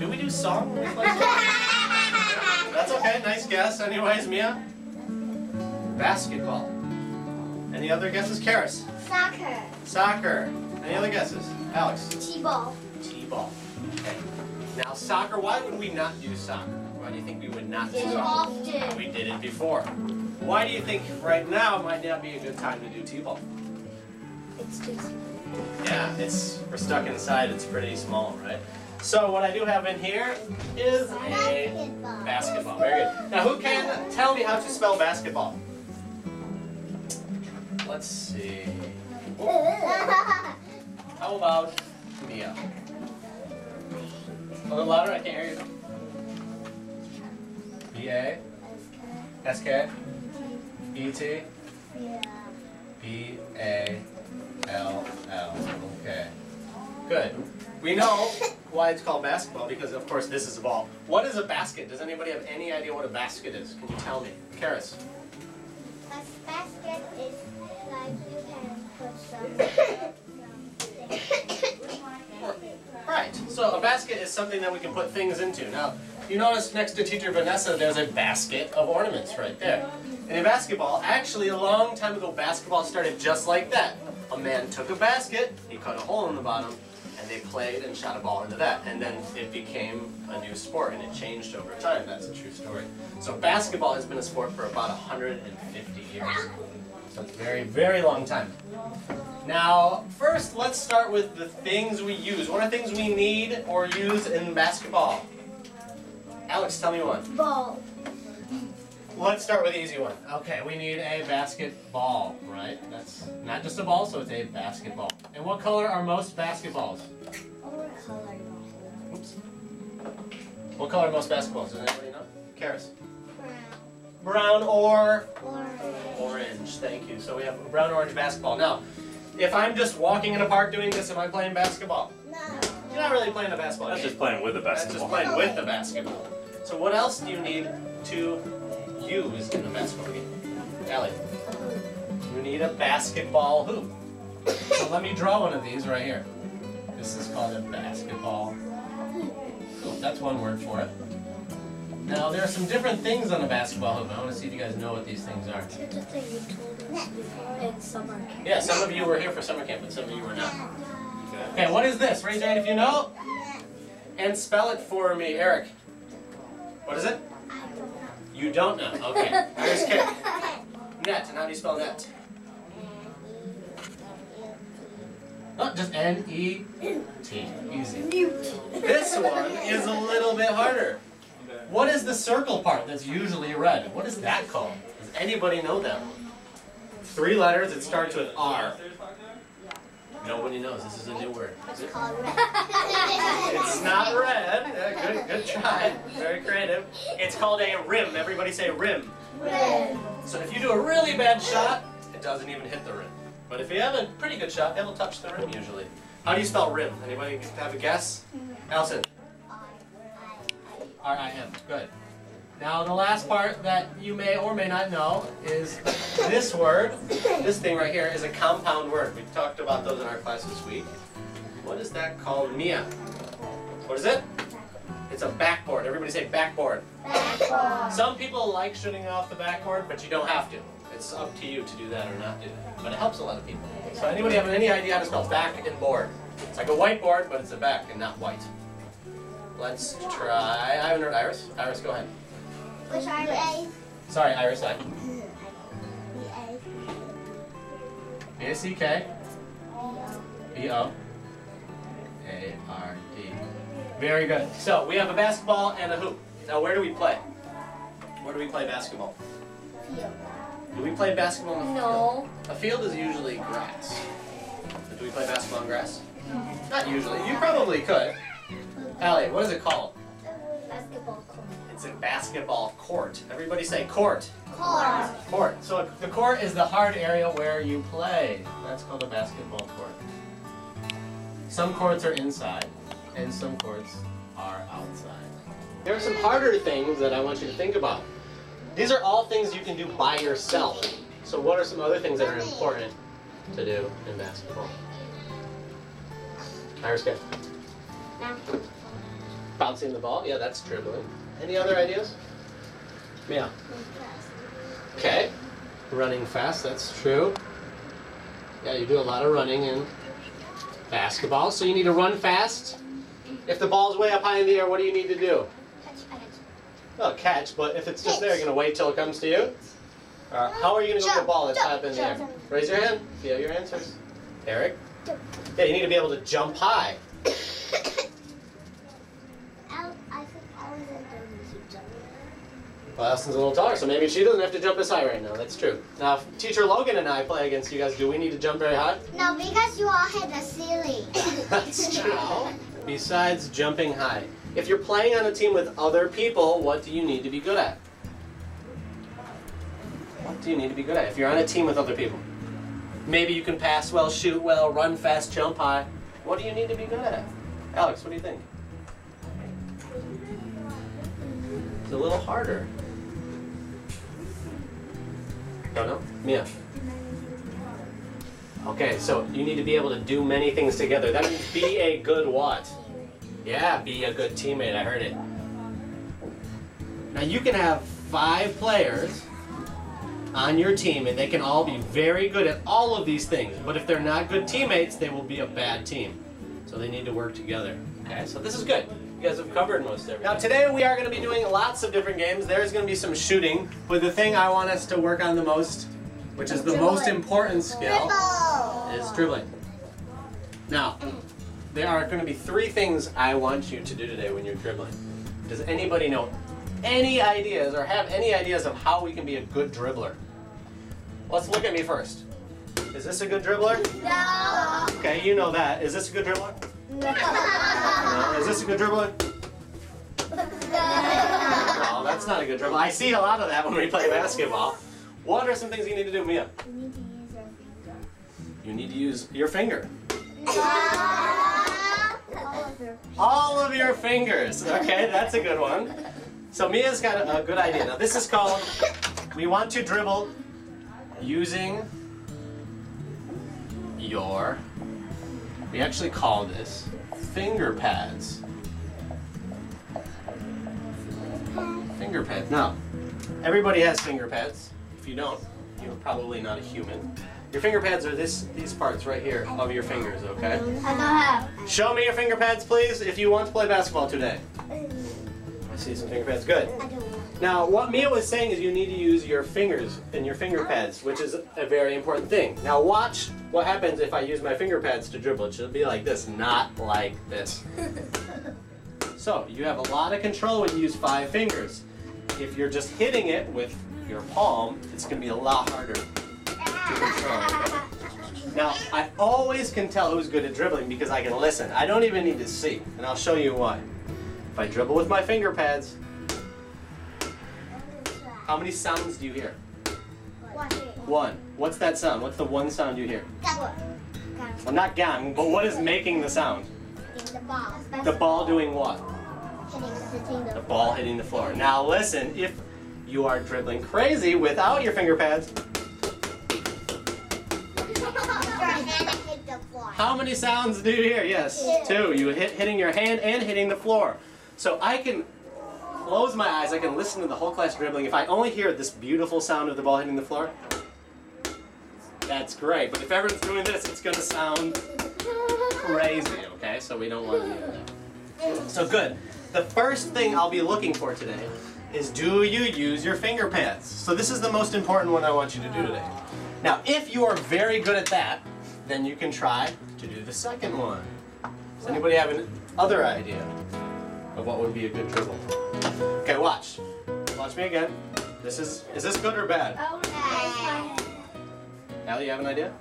Do we do song when we play song? That's okay, nice guess. Anyways, Mia? Basketball. Any other guesses? Karis? Soccer. Soccer. Any other guesses? Alex? T-ball. T-ball. Okay. Now soccer, why would we not do soccer? Why do you think we would not do soccer? Often. We did it before. Why do you think right now might not be a good time to do T-ball? It's too small. Yeah, we're stuck inside, it's pretty small, right? So what I do have in here is a basketball. Very good. Now who can tell me how to spell basketball? Let's see. How about Mia? A little louder, I can't hear you. B-A? S-K? E-T? B-A-L-L. Okay. Good. We know why it's called basketball because, of course, this is a ball. What is a basket? Does anybody have any idea what a basket is? Can you tell me? Karis? A basket is like you can put some. Right. So a basket is something that we can put things into. Now, you notice next to Teacher Vanessa, there's a basket of ornaments right there. And in basketball, actually a long time ago, basketball started just like that. A man took a basket, he cut a hole in the bottom, and they played and shot a ball into that. And then it became a new sport, and it changed over time. That's a true story. So basketball has been a sport for about 150 years. So it's a very, very long time. Now, first, let's start with the things we use. What are things we need or use in basketball? Alex, tell me one. Ball. Let's start with the easy one. Okay, we need a basketball, right? That's not just a ball, so it's a basketball. And what color are most basketballs? What color? Oops. What color are most basketballs? Does anybody know? Karis? Brown. Brown or? Orange. Orange, thank you. So we have a brown-orange basketball. Now, if I'm just walking in a park doing this, am I playing basketball? No. You're not really playing a basketball That's game. just playing with the That's basketball. just playing with the basketball. So what else do you need to use in a basketball game? Allie, you need a basketball hoop. So let me draw one of these right here. This is called a basketball hoop. That's one word for it. Now there are some different things on a basketball hoop. I want to see if you guys know what these things are. The thing you told us before in summer camp. Yeah, some of you were here for summer camp, but some of you were not. Okay, what is this? Raise your hand if you know. And spell it for me, Eric. What is it? You don't know. Okay. Here's Kit. Net. And how do you spell net? Oh, just N-E-T. Easy. This one is a little bit harder. What is the circle part that's usually red? What is that called? Does anybody know that one? 3 letters. It starts with R. Nobody knows. This is a new word. Is it? It's not red. Yeah, good try. Very creative. It's called a rim. Everybody say rim. Red. So if you do a really bad shot, it doesn't even hit the rim. But if you have a pretty good shot, it'll touch the rim usually. How do you spell rim? Anybody have a guess? Allison. R-I-M. Good. Now the last part that you may or may not know is this word. This thing right here is a compound word. We've talked about those in our class this week. What is that called, Mia? What is it? It's a backboard. Everybody say backboard. Backboard. Some people like shooting off the backboard, but you don't have to. It's up to you to do that or not do that. But it helps a lot of people. So anybody have any idea how to spell back and board? It's like a whiteboard, but it's a back and not white. Let's try. I haven't heard Iris. Iris, go ahead. Which Iris? Sorry, Iris. I. B-A. B-A-C-K. B-O-A-R-D. Very good. So we have a basketball and a hoop. Now where do we play? Where do we play basketball? Field. Do we play basketball in a field? No. A field is usually grass. But do we play basketball on grass? Not usually. You probably could. Allie, what is it called? Basketball court. It's a basketball court. Everybody say court. Court. Court. So the court is the hard area where you play. That's called a basketball court. Some courts are inside, and some courts are outside. There are some harder things that I want you to think about. These are all things you can do by yourself. So what are some other things that are important to do in basketball? Iris, go. Bouncing the ball, yeah, that's dribbling. Any other ideas? Yeah. Okay. Running fast, that's true. Yeah, you do a lot of running in basketball, so you need to run fast. If the ball's way up high in the air, what do you need to do? Well, catch, but if it's just there, you're going to wait till it comes to you? How are you going to go to the ball that's high up in the air? Raise your hand. Do you have your answers? Eric? Yeah, you need to be able to jump high. Well, Allison's a little taller, so maybe she doesn't have to jump as high right now. That's true. Now, if Teacher Logan and I play against you guys, do we need to jump very high? No, because you all hit the ceiling. That's true. Besides jumping high. If you're playing on a team with other people, what do you need to be good at? What do you need to be good at if you're on a team with other people? Maybe you can pass well, shoot well, run fast, jump high. What do you need to be good at? Alex, what do you think? It's a little harder. Don't know? Mia? Okay, so you need to be able to do many things together. That means be a good what? Yeah, be a good teammate. I heard it. Now you can have 5 players on your team and they can all be very good at all of these things. But if they're not good teammates, they will be a bad team. So they need to work together. Okay, so this is good. You guys have covered most everything. Now today we are going to be doing lots of different games. There's going to be some shooting, but the thing I want us to work on the most, which is the most important skill, is dribbling. Now, there are going to be 3 things I want you to do today when you're dribbling. Does anybody know any ideas or have any ideas of how we can be a good dribbler? Let's look at me first. Is this a good dribbler? No. Okay, you know that. Is this a good dribbler? No. No. Is this a good dribbler? No, that's not a good dribbler. I see a lot of that when we play basketball. What are some things you need to do, Mia? You need to use your finger. You need to use your finger. All of your fingers. Okay, that's a good one. So Mia's got a good idea. Now this is called, we want to dribble using your, we actually call this finger pads. Finger pads. Now, everybody has finger pads. If you don't, you're probably not a human. Your finger pads are these parts right here of your fingers, okay? I don't have. Show me your finger pads, please, if you want to play basketball today. I see some finger pads. Good. I don't want. Now, what Mia was saying is you need to use your fingers and your finger pads, which is a very important thing. Now, watch what happens if I use my finger pads to dribble. It should be like this, not like this. So, you have a lot of control when you use 5 fingers. If you're just hitting it with your palm, it's going to be a lot harder to control. Now, I always can tell who's good at dribbling because I can listen. I don't even need to see, and I'll show you why. If I dribble with my finger pads, how many sounds do you hear? 1. What's that sound? What's the one sound you hear? Well, not gang, but what is making the sound? The ball. The ball doing what? Hitting The ball hitting the floor. Now listen, if you are dribbling crazy without your finger pads, how many sounds do you hear? Yes, 2. You hitting your hand and hitting the floor. So I can close my eyes, I can listen to the whole class dribbling. If I only hear this beautiful sound of the ball hitting the floor, that's great. But if everyone's doing this, it's going to sound crazy, okay? So we don't want to do that. So good. The first thing I'll be looking for today is, do you use your finger pads? So this is the most important one I want you to do today. Now, if you are very good at that, then you can try to do the second one. Does anybody have an other idea of what would be a good dribble? Okay, watch. Watch me again. Is this good or bad? Okay. Allie, you have an idea?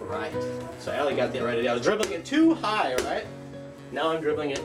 Right. So Allie got the right idea. I was dribbling it too high, right? Now I'm dribbling it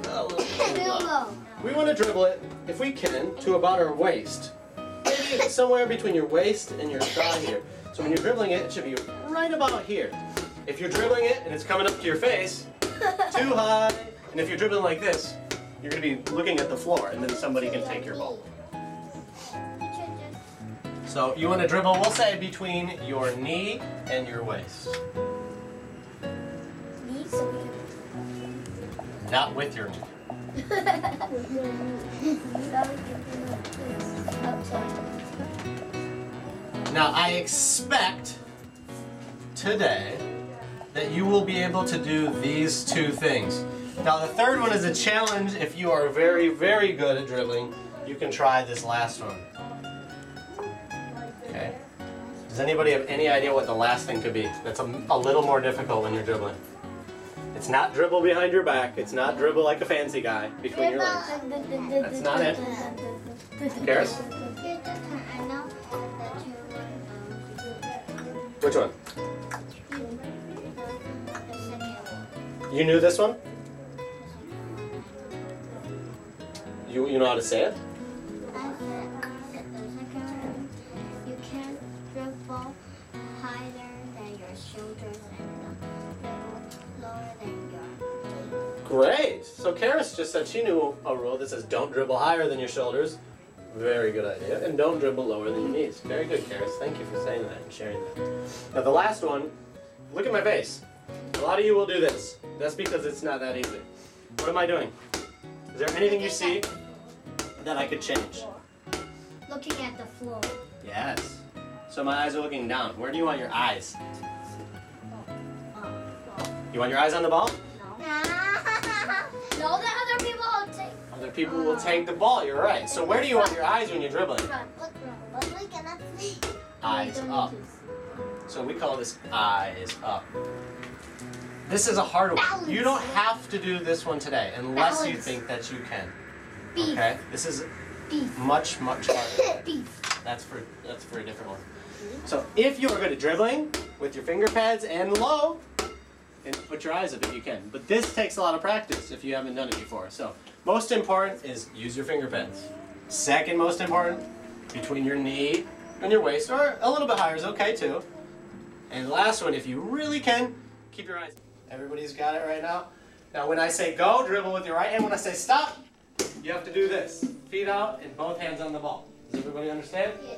a little low. We want to dribble it, if we can, to about our waist. Maybe somewhere between your waist and your thigh here. So when you're dribbling it, it should be right about here. If you're dribbling it and it's coming up to your face, too high. And if you're dribbling like this, you're going to be looking at the floor, and then somebody can take your ball. So you want to dribble, we'll say, between your knee and your waist. not with your knee. Now, I expect today that you will be able to do these two things. Now, the third one is a challenge. If you are very, very good at dribbling, you can try this last one. Okay? Does anybody have any idea what the last thing could be? That's a little more difficult when you're dribbling. It's not dribble behind your back. It's not dribble like a fancy guy between your legs. That's not it. Karis? Which one? You knew this one? You know how to say it? You can dribble higher than your shoulders and dribble lower than your knees. Great! So Karis just said she knew a rule that says don't dribble higher than your shoulders. Very good idea. And don't dribble lower than your knees. Very good, Karis. Thank you for saying that and sharing that. Now the last one, look at my face. A lot of you will do this. That's because it's not that easy. What am I doing? Is there anything you see that I could change? Looking at the floor. Yes. So my eyes are looking down. Where do you want your eyes? You want your eyes on the ball? No, the other people will take. Other people will take the ball, you're right. So where do you want your eyes when you're dribbling? Eyes up. So we call this eyes up. This is a harder one. You don't have to do this one today unless you think that you can. Okay? This is much, much harder. That's for a different one. So if you are good at dribbling with your finger pads and low, and put your eyes up if you can. But this takes a lot of practice if you haven't done it before. So most important is use your finger pads. Second most important, between your knee and your waist, or a little bit higher is okay too. And last one, if you really can, keep your eyes. Everybody's got it right now? Now when I say go, dribble with your right hand. When I say stop, you have to do this. Feet out and both hands on the ball. Does everybody understand? Yes.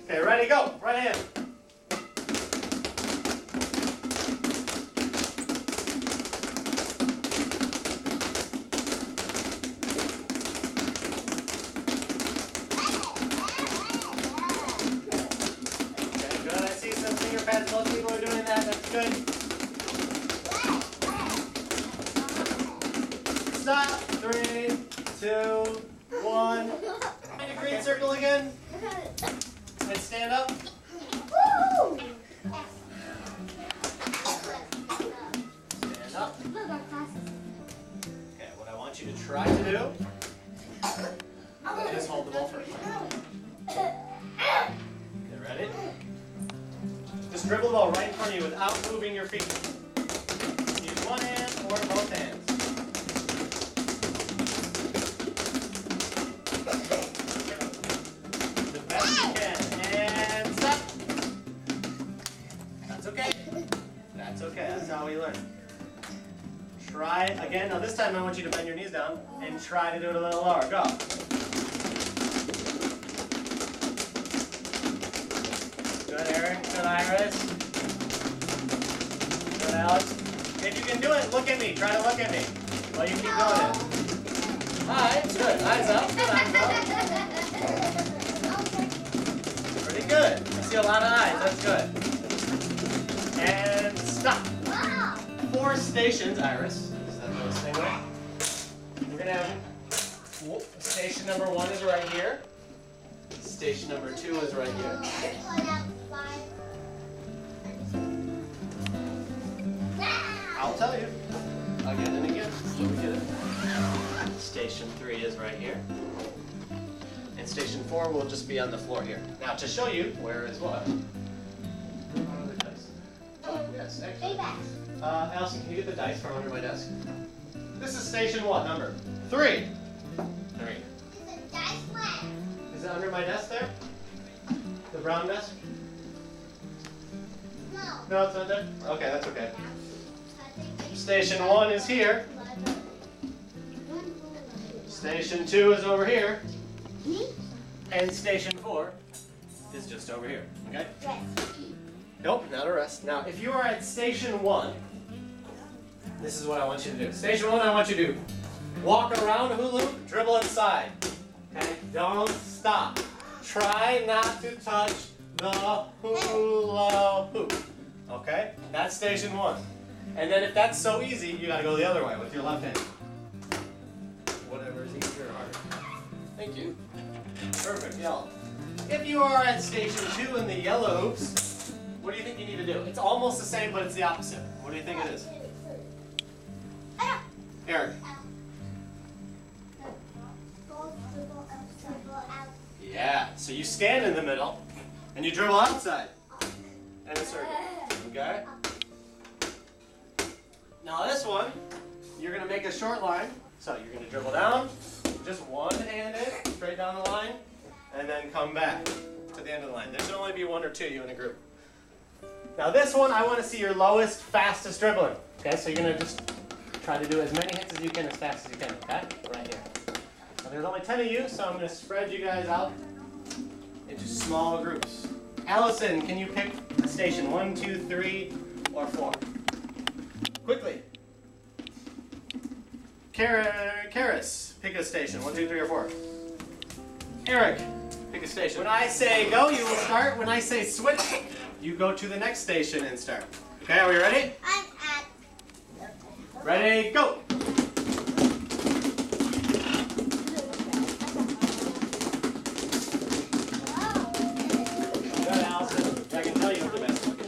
Okay, ready, go. Right hand. Okay, good. I see some finger pads. Most people are doing that. That's good. Stop. 3, 2, 1. Find a green circle again. And stand up. Woo! Stand up. Okay, what I want you to try to do is hold the ball first. Okay, ready? Just dribble the ball right in front of you without moving your feet. Use one hand or both hands. The best you can. And stop. That's okay. That's okay. That's how we learn. Try again. Now this time I want you to bend your knees down and try to do it a little lower. Go. Good, Eric. Good, Iris. Good, Alex. If you can do it, look at me. Try to look at me while you keep doing it. Alright, good. Eyes up. Good, eyes up. Pretty good. I see a lot of eyes. That's good. And stop. 4 stations, Iris. Is that the same way? We're going to have station number 1 is right here. Station number 2 is right here. I'll tell you. Again and again. So we get it. Station 3 is right here. And station 4 will just be on the floor here. Now to show you where is what. Oh, yes, excellent. Allison, can you get the dice from under my desk? This is station what number? 3. 3. Is it under my desk there? The brown desk? No, it's not there? Okay, that's okay. Station 1 is here. Station 2 is over here. And station 4 is just over here. Okay? Nope, not a rest. Now, if you are at station 1, this is what I want you to do. Station 1, I want you to walk around a hula hoop, dribble inside. Okay? Don't stop. Try not to touch the hula hoop. Okay? That's station 1. And then if that's so easy, you gotta go the other way with your left hand. Whatever is easier or harder. Thank you. Perfect, yellow. If you are at station 2 in the yellow hoops, what do you think you need to do? It's almost the same, but it's the opposite. What do you think it is? Eric. Yeah, so you stand in the middle, and you dribble outside. In a circle, okay? Now this one, you're going to make a short line. So you're going to dribble down, just one-handed, straight down the line, and then come back to the end of the line. There should only be 1 or 2 of you in a group. Now this one, I want to see your lowest, fastest dribbling. Okay, so you're going to just try to do as many hits as you can as fast as you can, okay? Right here. Now there's only 10 of you, so I'm going to spread you guys out into small groups. Allison, can you pick a station? 1, 2, 3, or 4? Quickly. Karis, pick a station. 1, 2, 3, or 4. Eric, pick a station. When I say go, you will start. When I say switch, you go to the next station and start. Okay, are we ready? I'm at. Ready, go! Good, Allison. I can tell you what the best one is.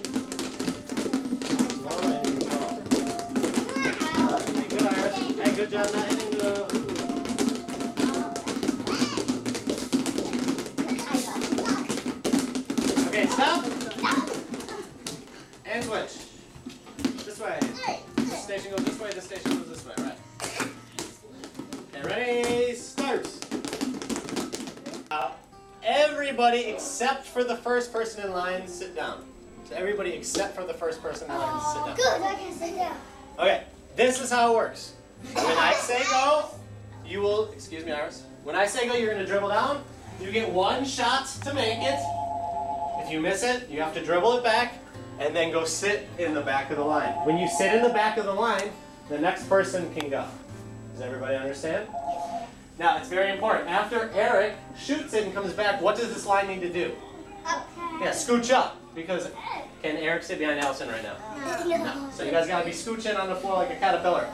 Good, Iris. Hey, good job not hitting the... Okay, stop. And switch. This way. This station goes this way, this station goes this way, right? Okay, ready, start. Everybody except for the first person in line, sit down. So everybody except for the first person in line, sit down. Good, I can sit down. Okay, this is how it works. When I say go, you will, excuse me, Iris. When I say go, you're going to dribble down. You get 1 shot to make it. If you miss it, you have to dribble it back and then go sit in the back of the line. When you sit in the back of the line, the next person can go. Does everybody understand? Now, it's very important. After Eric shoots it and comes back, what does this line need to do? Okay. Yeah, scooch up. Because can Eric sit behind Allison right now? No. So you guys got to be scooching on the floor like a caterpillar.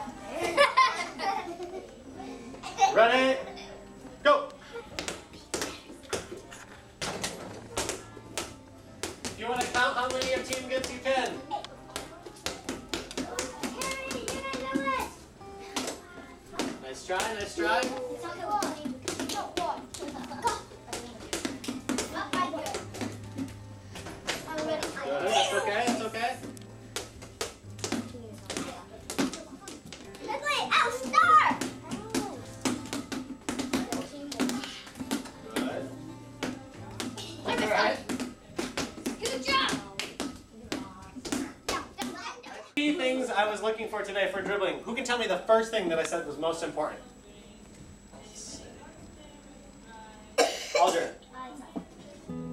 Ready? Go! If you want to count how many your team gets, you can. Nice try, nice try. Good, that's okay, that's okay. I'll start. Good. That's all right. Good job. 3 things I was looking for today for dribbling. Who can tell me the first thing that I said was most important? Aldrin.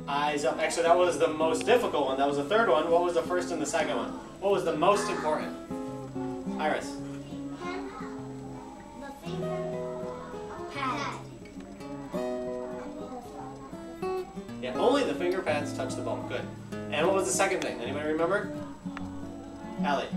Eyes up. Actually, that was the most difficult one. That was the third one. What was the first and the second one? What was the most important? Iris. The finger pad. Yeah, only the finger pads touch the ball. Good. And what was the second thing? Anybody remember? Allie.